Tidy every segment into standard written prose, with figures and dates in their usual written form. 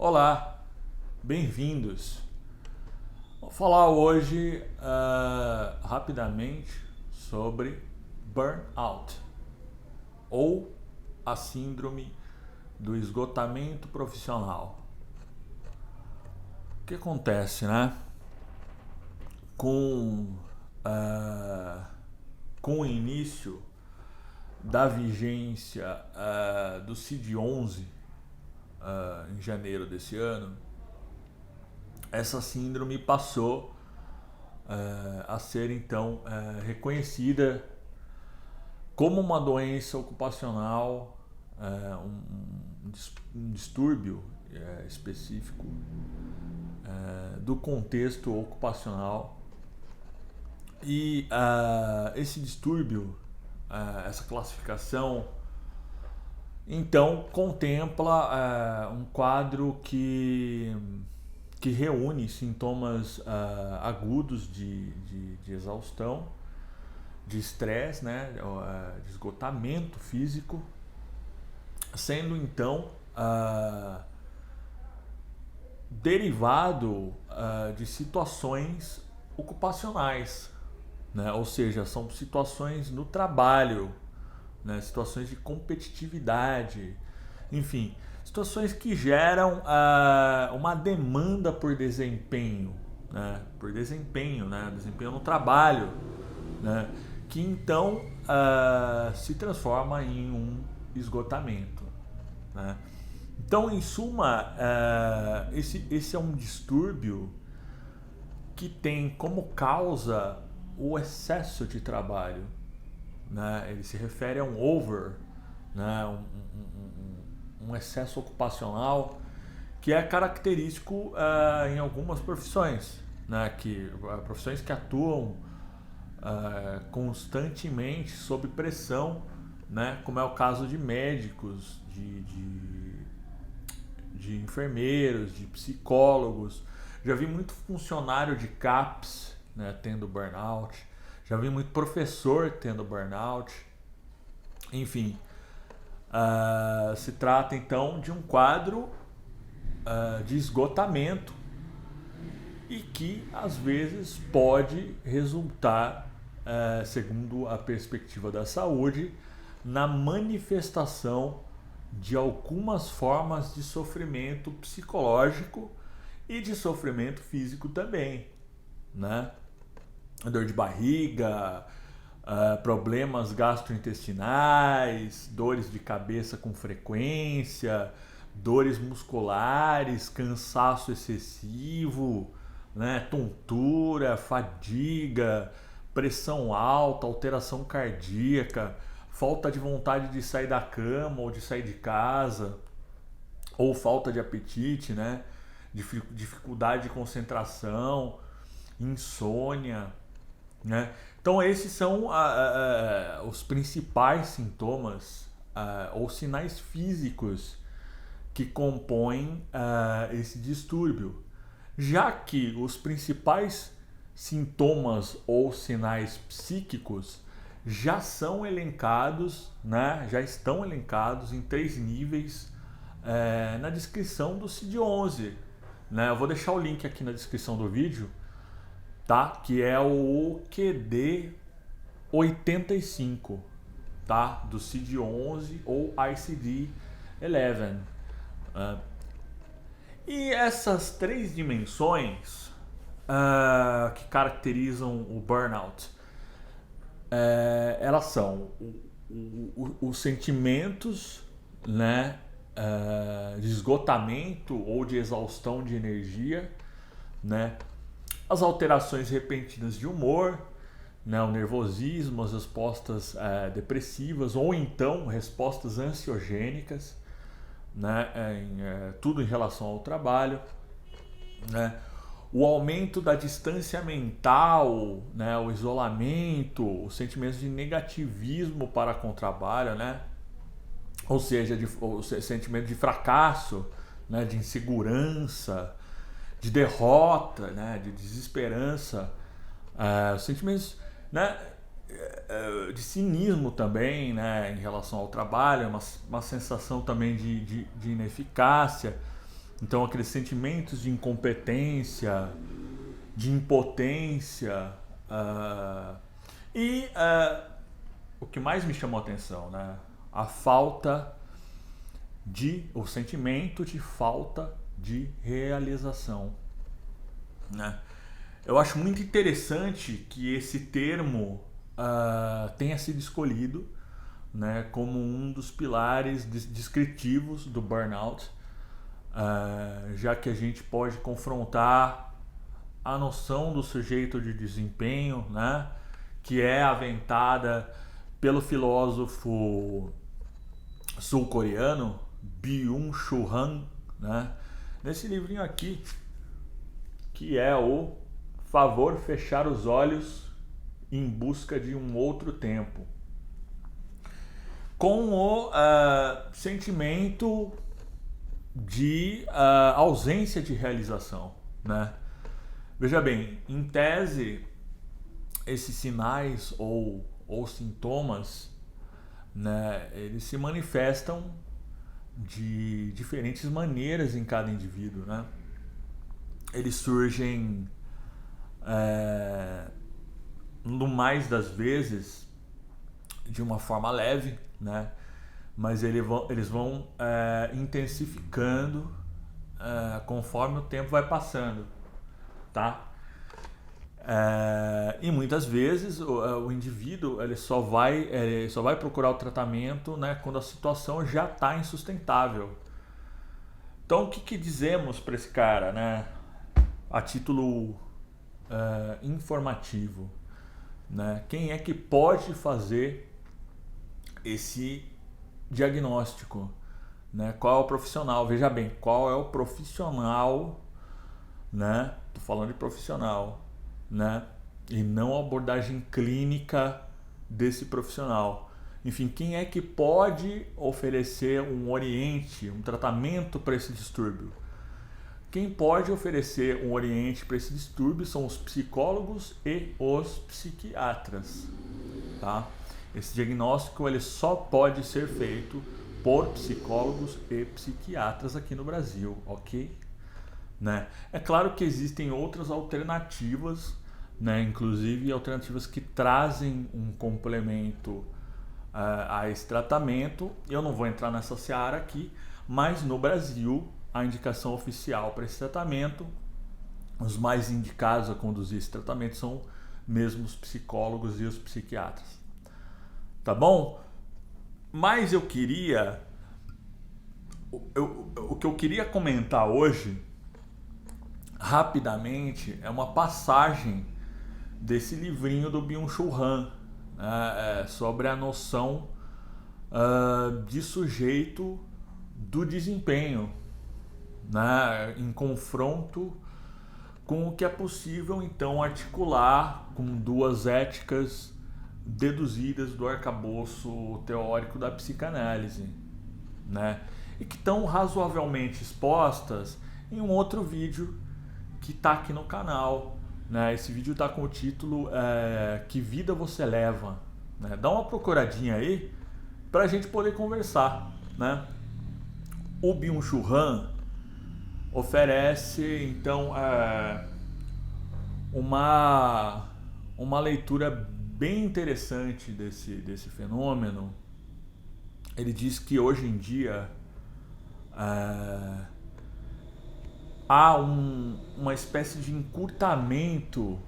Olá, bem-vindos. Vou falar hoje rapidamente sobre burnout ou a síndrome do esgotamento profissional. O que acontece, né? Com, ah, com o início da vigência do CID-11 em janeiro desse ano, essa síndrome passou a ser então reconhecida como uma doença ocupacional, um distúrbio específico do contexto ocupacional. E esse distúrbio, essa classificação, então contempla um quadro que reúne sintomas agudos de exaustão, de estresse, né, de esgotamento físico, sendo então derivado de situações ocupacionais, né, ou seja, são situações no trabalho, né, situações de competitividade, enfim, situações que geram uma demanda por desempenho, né, desempenho no trabalho, né, que então se transforma em um esgotamento, né. Então, em suma, esse é um distúrbio que tem como causa o excesso de trabalho, né? Ele se refere a um over, né? Um excesso ocupacional que é característico em algumas profissões, né? Profissões que atuam constantemente sob pressão, né? Como é o caso de médicos, de enfermeiros, de psicólogos. Já vi muito funcionário de CAPS, né, tendo burnout. Já vi muito professor tendo burnout. Enfim, se trata então de um quadro de esgotamento e que às vezes pode resultar, segundo a perspectiva da saúde, na manifestação de algumas formas de sofrimento psicológico e de sofrimento físico também, né? Dor de barriga, problemas gastrointestinais, dores de cabeça com frequência, dores musculares, cansaço excessivo, né? Tontura, fadiga, pressão alta, alteração cardíaca, falta de vontade de sair da cama ou de sair de casa, ou falta de apetite, né? Dificuldade de concentração, insônia, né? Então esses são os principais sintomas ou sinais físicos que compõem esse distúrbio, já que os principais sintomas ou sinais psíquicos já são elencados, né? Já estão elencados em 3 níveis na descrição do CID-11, né? Eu vou deixar o link aqui na descrição do vídeo, tá? Que é o QD85, tá? Do CID-11 ou ICD-11. E essas 3 dimensões que caracterizam o burnout, elas são os sentimentos, né, de esgotamento ou de exaustão de energia, né, as alterações repentinas de humor, né, o nervosismo, as respostas depressivas ou então respostas ansiogênicas, né, tudo em relação ao trabalho, né, o aumento da distância mental, né, o isolamento, os sentimentos de negativismo para com o trabalho, né, ou seja, o sentimento de fracasso, né, de insegurança, de derrota, né, de desesperança, os sentimentos, né, de cinismo também, né, em relação ao trabalho, uma sensação também de ineficácia, Então, aqueles sentimentos de incompetência, de impotência, o que mais me chamou a atenção, né? O sentimento de falta de realização, né? Eu acho muito interessante que esse termo tenha sido escolhido, né, como um dos pilares descritivos do burnout, já que a gente pode confrontar a noção do sujeito de desempenho, né, que é aventada pelo filósofo sul-coreano Byung-Chul Han, né, nesse livrinho aqui, que é o Favor Fechar os Olhos em Busca de um Outro Tempo, com o sentimento de ausência de realização, né? Veja bem, em tese, esses sinais ou sintomas, né, eles se manifestam de diferentes maneiras em cada indivíduo, né? Eles surgem, no mais das vezes, de uma forma leve, né? Mas eles vão intensificando conforme o tempo vai passando, tá? E muitas vezes o indivíduo ele só vai procurar o tratamento, né, quando a situação já está insustentável. Então, o que dizemos para esse cara, né, a título informativo, né? Quem é que pode fazer esse diagnóstico, né? Qual é o profissional? Veja bem, qual é o profissional, né? Tô falando de profissional, né? E não a abordagem clínica desse profissional. Enfim, quem é que pode oferecer um oriente, um tratamento para esse distúrbio? Quem pode oferecer um oriente para esse distúrbio são os psicólogos e os psiquiatras, tá? Esse diagnóstico ele só pode ser feito por psicólogos e psiquiatras aqui no Brasil, ok? Né? É claro que existem outras alternativas, né? Inclusive alternativas que trazem um complemento a esse tratamento. Eu não vou entrar nessa seara aqui, mas no Brasil a indicação oficial para esse tratamento, os mais indicados a conduzir esse tratamento são mesmo os psicólogos e os psiquiatras. Tá bom? Mas o que eu queria comentar hoje, rapidamente, é uma passagem desse livrinho do Byung-Chul Han, né, sobre a noção de sujeito do desempenho, né, em confronto com o que é possível então articular com duas éticas deduzidas do arcabouço teórico da psicanálise, né, e que estão razoavelmente expostas em um outro vídeo que está aqui no canal, né? Esse vídeo está com o título Que Vida Você Leva, né? Dá uma procuradinha aí para a gente poder conversar, né? O Byung-Chul Han oferece então uma leitura bem interessante desse fenômeno. Ele diz que hoje em dia há uma espécie de encurtamento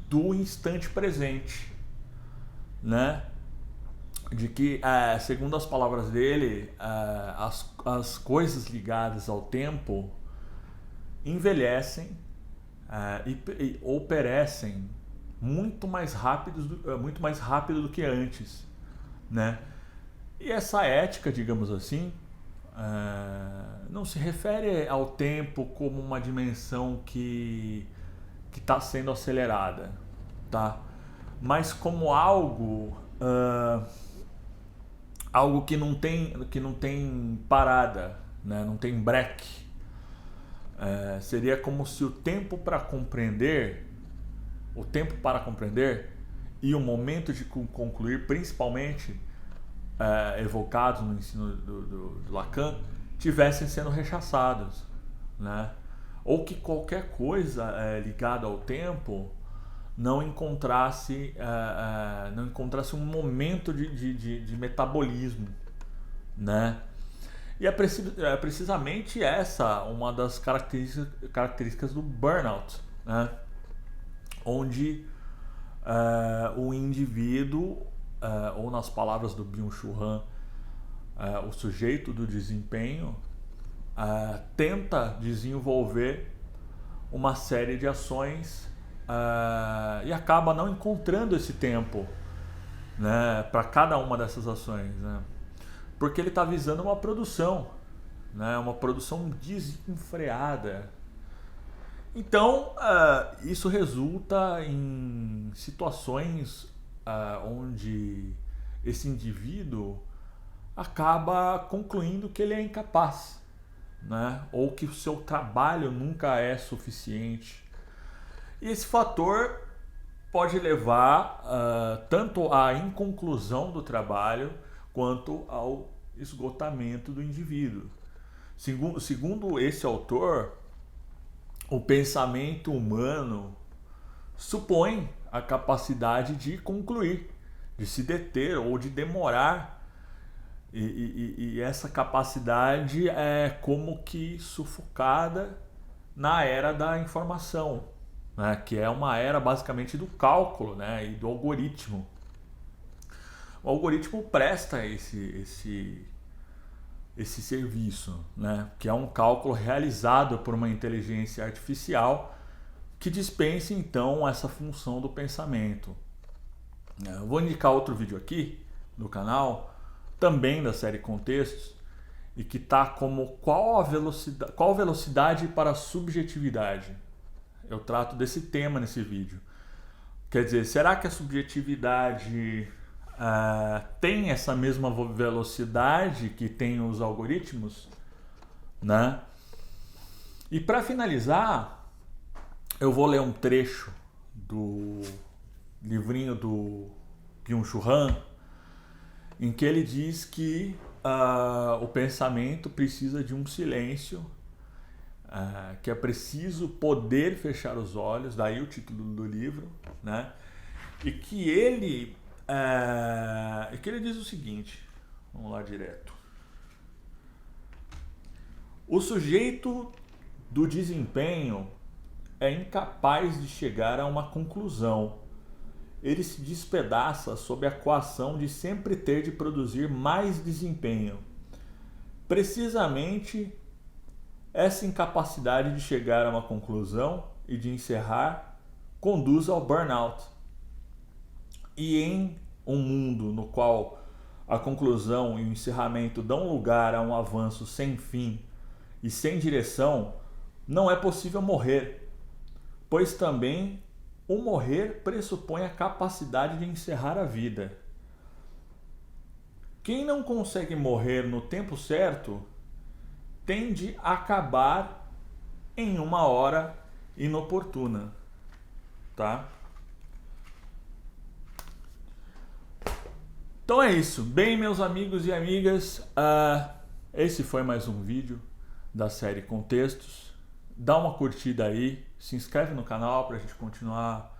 do instante presente, né? De que, segundo as palavras dele, as coisas ligadas ao tempo envelhecem ou perecem muito mais rápido do que antes, né? E essa ética, digamos assim, não se refere ao tempo como uma dimensão que está sendo acelerada, tá? Mas como algo que não tem parada, né? Não tem break. Seria como se o tempo para compreender e o momento de concluir, principalmente evocados no ensino do Lacan, tivessem sendo rechaçados, né? Ou que qualquer coisa ligada ao tempo não encontrasse um momento de metabolismo, né? E é precisamente essa uma das características do burnout, né? Onde o indivíduo, ou nas palavras do Byung-Chul Han, o sujeito do desempenho, tenta desenvolver uma série de ações e acaba não encontrando esse tempo, né, para cada uma dessas ações, né, porque ele está visando uma produção, né, uma produção desenfreada. Então, isso resulta em situações onde esse indivíduo acaba concluindo que ele é incapaz, né? Ou que o seu trabalho nunca é suficiente. E esse fator pode levar tanto à inconclusão do trabalho quanto ao esgotamento do indivíduo. Segundo esse autor, o pensamento humano supõe a capacidade de concluir, de se deter ou de demorar. E essa capacidade é como que sufocada na era da informação, né? Que é uma era basicamente do cálculo, né? E do algoritmo. O algoritmo presta esse serviço, né? Que é um cálculo realizado por uma inteligência artificial que dispensa então essa função do pensamento. Eu vou indicar outro vídeo aqui no canal, também da série Contextos, e que está como qual velocidade para a subjetividade. Eu trato desse tema nesse vídeo. Quer dizer, será que a subjetividade tem essa mesma velocidade que tem os algoritmos, né? E para finalizar, eu vou ler um trecho do livrinho do Byung-Chul Han, em que ele diz que o pensamento precisa de um silêncio, que é preciso poder fechar os olhos, daí o título do livro, né? E que ele diz o seguinte, vamos lá direto. O sujeito do desempenho é incapaz de chegar a uma conclusão. Ele se despedaça sob a coação de sempre ter de produzir mais desempenho. Precisamente essa incapacidade de chegar a uma conclusão e de encerrar conduz ao burnout. E em um mundo no qual a conclusão e o encerramento dão lugar a um avanço sem fim e sem direção, não é possível morrer, pois também o morrer pressupõe a capacidade de encerrar a vida. Quem não consegue morrer no tempo certo tende a acabar em uma hora inoportuna, tá? Então é isso. Bem, meus amigos e amigas, esse foi mais um vídeo da série Contextos. Dá uma curtida aí, se inscreve no canal para a gente continuar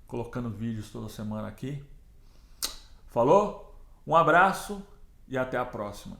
colocando vídeos toda semana aqui. Falou? Um abraço e até a próxima.